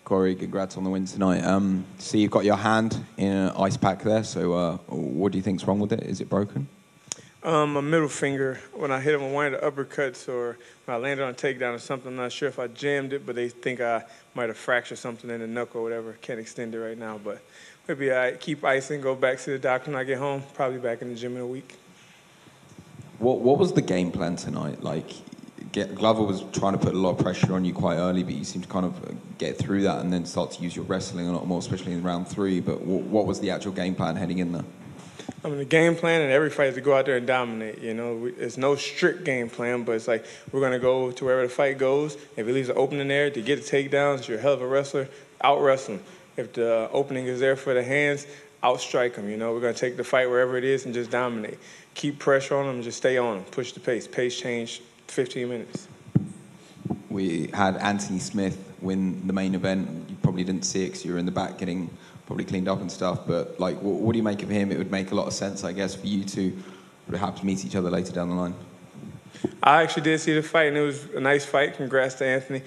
Corey, congrats on the win tonight. See, you've got your hand in an ice pack there, so what do you think's wrong with it? Is it broken? My middle finger, when I hit him on one of the uppercuts or when I landed on a takedown or something, I'm not sure if I jammed it, but they think I might have fractured something in the knuckle or whatever. Can't extend it right now, but we'll be all right. Keep icing, go back to the doctor when I get home, probably back in the gym in a week. What was the game plan tonight? Like, Glover was trying to put a lot of pressure on you quite early, but you seemed to kind of get through that and then start to use your wrestling a lot more, especially in round 3. But what was the actual game plan heading in there? I mean, the game plan in every fight is to go out there and dominate. You know, it's no strict game plan, but it's like we're going to go to wherever the fight goes. If it leaves an opening there to get the takedowns, you're a hell of a wrestler, out-wrestle him. If the opening is there for the hands, out-strike him. You know, we're going to take the fight wherever it is and just dominate. Keep pressure on him and just stay on him. Push the pace. Pace change 15 minutes. We had Anthony Smith win the main event. You probably didn't see it because you were in the back getting probably cleaned up and stuff, but like, what do you make of him? It would make a lot of sense, I guess, for you to perhaps meet each other later down the line. I actually did see the fight, and it was a nice fight. Congrats to Anthony.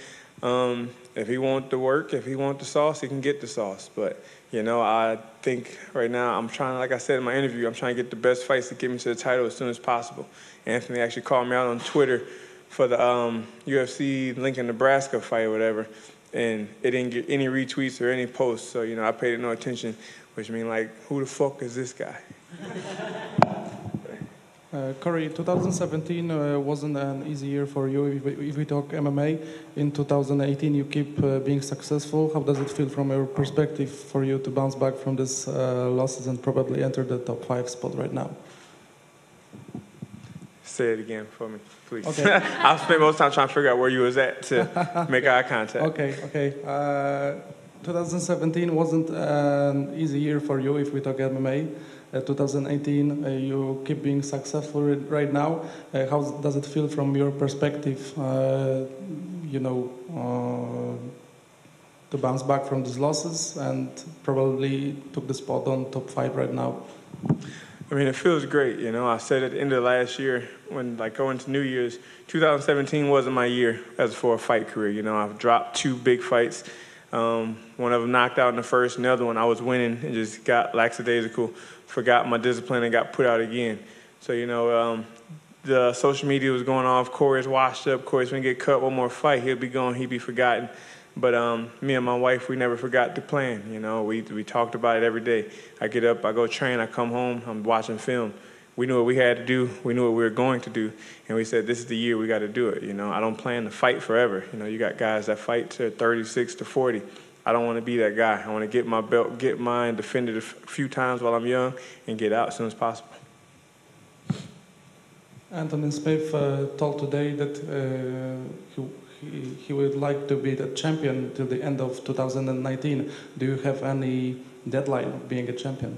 If he wants the work, if he wants the sauce, he can get the sauce. But, you know, I think right now I'm trying, like I said in my interview, I'm trying to get the best fights to get me to the title as soon as possible. Anthony actually called me out on Twitter for the UFC Lincoln, Nebraska fight or whatever, and it didn't get any retweets or any posts. So, you know, I paid it no attention, which means, like, who the fuck is this guy? Corey, 2017 wasn't an easy year for you. If we talk MMA, in 2018 you keep being successful. How does it feel from your perspective for you to bounce back from these losses and probably enter the top 5 spot right now? Say it again for me, please. Okay. I'll spend most time trying to figure out where you was at to make eye contact. Okay. 2017 wasn't an easy year for you if we talk MMA. 2018, you keep being successful right now. How does it feel from your perspective, you know, to bounce back from these losses and probably took the spot on top 5 right now? I mean, it feels great, you know. I said at the end of last year, when like going to New Year's, 2017 wasn't my year as for a fight career. You know, I've dropped 2 big fights. One of them knocked out in the first, and the other one I was winning and just got lackadaisical, forgot my discipline, and got put out again. So, you know, the social media was going off. Corey's washed up. Corey's going to get cut. One more fight, he'll be gone. He'll be forgotten. But me and my wife, we never forgot the plan. You know, we talked about it every day. I get up, I go train, I come home, I'm watching film. We knew what we had to do. We knew what we were going to do. And we said, this is the year we got to do it. You know, I don't plan to fight forever. You know, you got guys that fight to 36 to 40. I don't want to be that guy. I want to get my belt, get mine, defend it a few times while I'm young, and get out as soon as possible. Anthony Smith told today that he would like to be the champion till the end of 2019. Do you have any deadline of being a champion?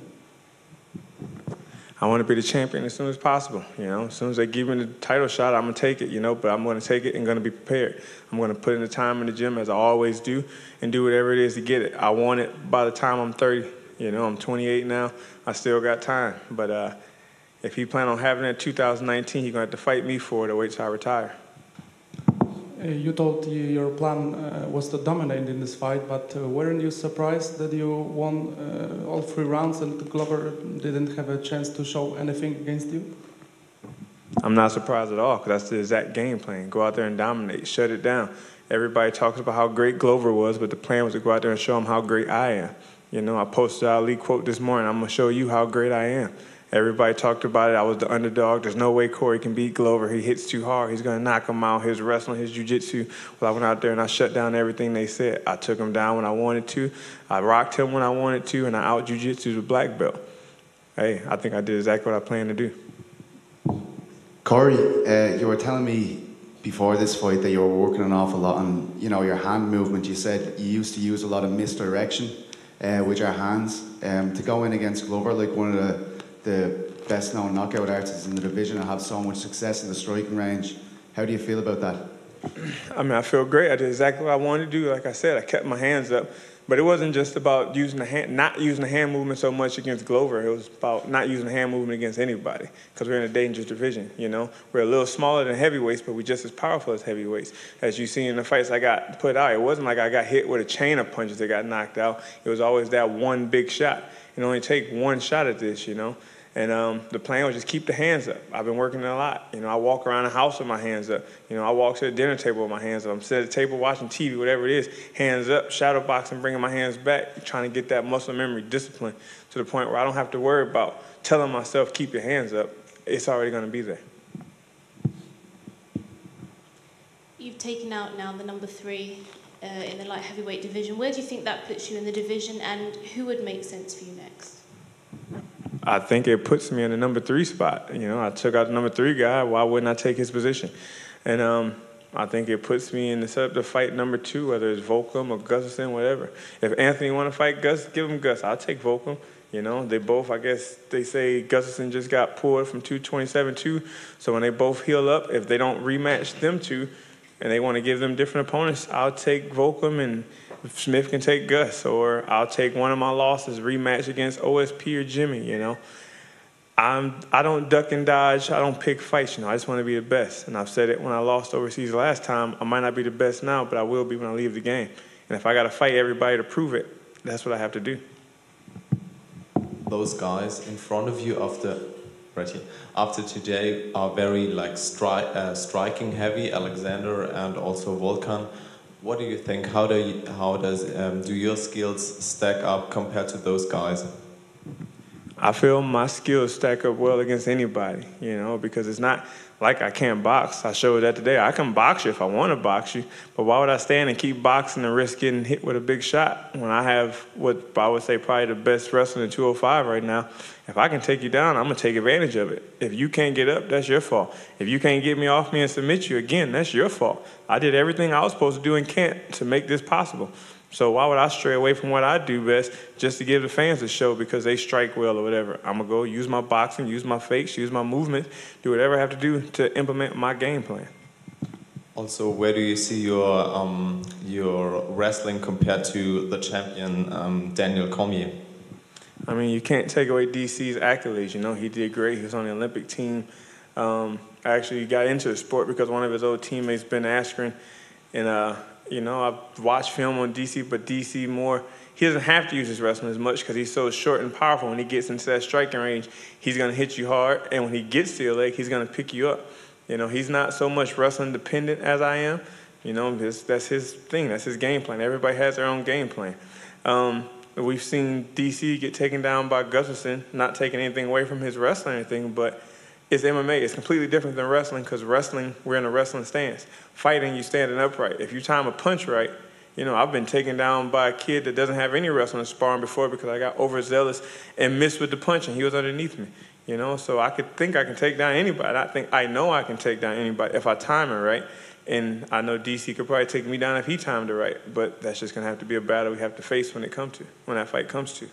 I want to be the champion as soon as possible. You know, as soon as they give me the title shot, I'm going to take it, you know, but I'm going to take it and going to be prepared. I'm going to put in the time in the gym as I always do and do whatever it is to get it. I want it by the time I'm 30. You know, I'm 28 now. I still got time. But if he plans on having it in 2019, he's going to have to fight me for it or wait till I retire. You told your plan was to dominate in this fight, but weren't you surprised that you won all 3 rounds and Glover didn't have a chance to show anything against you? I'm not surprised at all, because that's the exact game plan. Go out there and dominate, shut it down. Everybody talks about how great Glover was, but the plan was to go out there and show him how great I am. You know, I posted an Ali quote this morning, I'm going to show you how great I am. Everybody talked about it. I was the underdog. There's no way Corey can beat Glover. He hits too hard. He's going to knock him out. His wrestling, his jiu-jitsu. Well, I went out there and I shut down everything they said. I took him down when I wanted to. I rocked him when I wanted to, and I out-jiu-jitsu'd with black belt. Hey, I think I did exactly what I planned to do. Corey, you were telling me before this fight that you were working an awful lot on, you know, your hand movement. You said you used to use a lot of misdirection with your hands. To go in against Glover, like one of the best-known knockout artists in the division, and have so much success in the striking range. How do you feel about that? I mean, I feel great. I did exactly what I wanted to do. Like I said, I kept my hands up. But it wasn't just about using the hand, not using the hand movement so much against Glover. It was about not using the hand movement against anybody because we're in a dangerous division, you know. We're a little smaller than heavyweights, but we're just as powerful as heavyweights. As you see in the fights I got put out, it wasn't like I got hit with a chain of punches that got knocked out. It was always that one big shot. It only take one shot at this, you know. And the plan was just keep the hands up. I've been working a lot. You know, I walk around the house with my hands up. You know, I walk to the dinner table with my hands up. I'm sitting at the table watching TV, whatever it is, hands up, shadow boxing, bringing my hands back, trying to get that muscle memory discipline to the point where I don't have to worry about telling myself, keep your hands up. It's already going to be there. You've taken out now the number 3 in the light heavyweight division. Where do you think that puts you in the division, and who would make sense for you next? I think it puts me in the number 3 spot. You know, I took out the number 3 guy. Why wouldn't I take his position? And I think it puts me in the setup to fight number 2, whether it's Volcom or Gustafsson, whatever. If Anthony want to fight Gus, give him Gus. I'll take Volcom. You know, they both, I guess they say Gustafsson just got pulled from 227-2. So when they both heal up, if they don't rematch them two and they want to give them different opponents, I'll take Volcom and Smith can take Gus, or I'll take one of my losses, rematch against OSP or Jimmy, you know. I don't duck and dodge. I don't pick fights, you know. I just want to be the best. And I've said it when I lost overseas last time. I might not be the best now, but I will be when I leave the game. And if I got to fight everybody to prove it, that's what I have to do. Those guys in front of you after today are very like striking heavy, Alexander and also Volkan. What do you think? How do your skills stack up compared to those guys? I feel my skills stack up well against anybody, you know, because it's not like I can't box. I showed that today. I can box you if I want to box you, but why would I stand and keep boxing and risk getting hit with a big shot when I have what I would say probably the best wrestler in 205 right now? If I can take you down, I'm going to take advantage of it. If you can't get up, that's your fault. If you can't get me off me and submit you, again, that's your fault. I did everything I was supposed to do and can't to make this possible. So why would I stray away from what I do best just to give the fans a show because they strike well or whatever? I'm going to go use my boxing, use my fakes, use my movement, do whatever I have to do to implement my game plan. Also, where do you see your wrestling compared to the champion Daniel Cormier? I mean, you can't take away DC's accolades. You know, he did great. He was on the Olympic team. I actually got into the sport because one of his old teammates, Ben Askren, and you know, I've watched film on DC, but DC more, he doesn't have to use his wrestling as much because he's so short and powerful. When he gets into that striking range, he's going to hit you hard, and when he gets to your leg, he's going to pick you up. You know, he's not so much wrestling dependent as I am. You know, that's his thing. That's his game plan. Everybody has their own game plan. We've seen DC get taken down by Gustafsson, not taking anything away from his wrestling or anything, but it's MMA. It's completely different than wrestling because wrestling, we're in a wrestling stance. Fighting, you standing upright. If you time a punch right, you know, I've been taken down by a kid that doesn't have any wrestling sparring before because I got overzealous and missed with the punch and he was underneath me. You know, so I could think I can take down anybody. I know I can take down anybody if I time it right. And I know DC could probably take me down if he timed it right. But that's just going to have to be a battle we have to face when that fight comes to.